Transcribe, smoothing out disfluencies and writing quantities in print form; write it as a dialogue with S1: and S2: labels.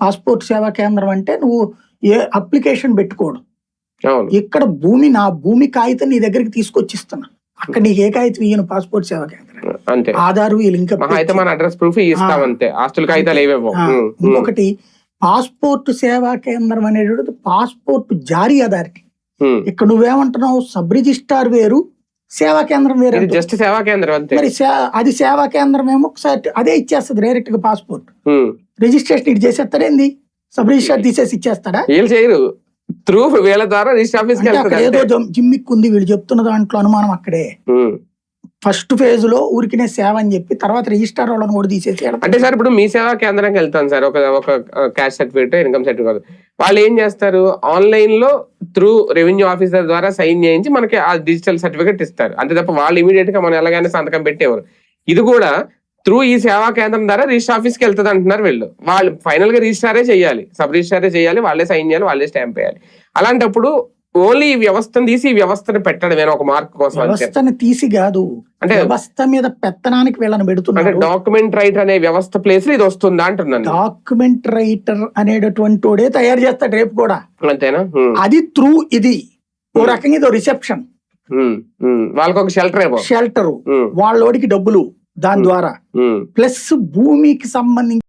S1: Passport సేవా కేంద్రం అంటే నువ్వు ఏ అప్లికేషన్ పెట్టుకోవడం.
S2: అవును
S1: ఇక్కడ నా భూమి కాగితం నీ దగ్గరికి తీసుకొచ్చిస్తున్నా. అక్కడ నీకు ఏ కాగితం ఇయ్యను పాస్పోర్ట్ సేవా కేంద్రం.
S2: అంతే
S1: ఆధారు లింక్
S2: అయితే మన అడ్రస్ ప్రూఫ్ ఇస్తాం అంతే, ఆస్తుల కాగితాలు ఏవేవో.
S1: ఇంకొకటి పాస్పోర్ట్ సేవా కేంద్రం అనేటువంటి పాస్పోర్ట్ జారీ అథారిటీ. ఇక్కడ నువ్వేమంటున్నావు, సబ్ రిజిస్ట్రార్ వేరు, సేవా కేంద్రం వేరే.
S2: జస్ట్ సేవా కేంద్రం అంతే.
S1: మరి అది సేవా కేంద్రం ఏమో ఒకసారి అదే ఇచ్చేస్తుంది డైరెక్ట్ గా పాస్పోర్ట్. రిజిస్ట్రేషన్ ఇటు చేసేస్తాడేంది, సబ్ రిజిస్ట్రార్ తీసేసి ఇచ్చేస్తాడా?
S2: వీళ్ళు చేయరు, త్రూ వీళ్ళ ద్వారా రిజిస్టర్ ఆఫీస్
S1: ఏదో జిమ్మిక్ ఉంది వీళ్ళు చెప్తున్న దాంట్లో అనుమానం అక్కడే. ఫస్ట్ ఫేజ్ లో ఊరికినే సేవ అని చెప్పి తర్వాత రిజిస్టర్ వాళ్ళని కూడా తీసేసి.
S2: అంటే సార్ ఇప్పుడు మీ సేవా కేంద్రానికి వెళ్తాను సార్, ఒక క్యాష్ సర్టిఫికేట్, ఇన్కమ్ సర్టిఫికేట్, వాళ్ళు ఏం చేస్తారు, ఆన్లైన్ లో త్రూ రెవెన్యూ ఆఫీసర్ ద్వారా సైన్ చేయించి మనకి ఆ డిజిటల్ సర్టిఫికేట్ ఇస్తారు. అంతే తప్ప వాళ్ళు ఇమీడియట్ గా మనం ఎలాగైనా సంతకం పెట్టేవారు. ఇది కూడా త్రూ ఈ సేవా కేంద్రం ద్వారా రిజిస్టర్ ఆఫీస్కి వెళ్తుంది అంటున్నారు వీళ్ళు. వాళ్ళు ఫైనల్ గా రిజిస్టారే చేయాలి, సబ్ రిజిస్టారే చేయాలి, వాళ్ళే సైన్ చేయాలి, వాళ్ళే స్టాంప్ వేయాలి. అలాంటప్పుడు ఓన్లీ ఈ వ్యవస్థను తీసి ఈ వ్యవస్థను పెట్టడమే ఒక మార్క్ కోసం.
S1: వ్యవస్థను తీసి కాదు, అంటే వ్యవస్థ మీద పెత్తనానికి వీళ్ళని పెడుతున్నారు.
S2: అంటే డాక్యుమెంట్ రైటర్ అనే వ్యవస్థ ప్లేస్ లో ఇది వస్తుందా అంటున్నాను.
S1: డాక్యుమెంట్ రైటర్ అనేటటువంటి తయారు చేస్తాడు రేపు కూడా,
S2: అంతేనా?
S1: అది త్రూ ఇది ఓ రకంగా ఇదో రిసెప్షన్,
S2: వాళ్ళకి ఒక షెల్టర్
S1: వాళ్ళోడికి డబ్బులు దాని ద్వారా, ప్లస్ భూమికి సంబంధించి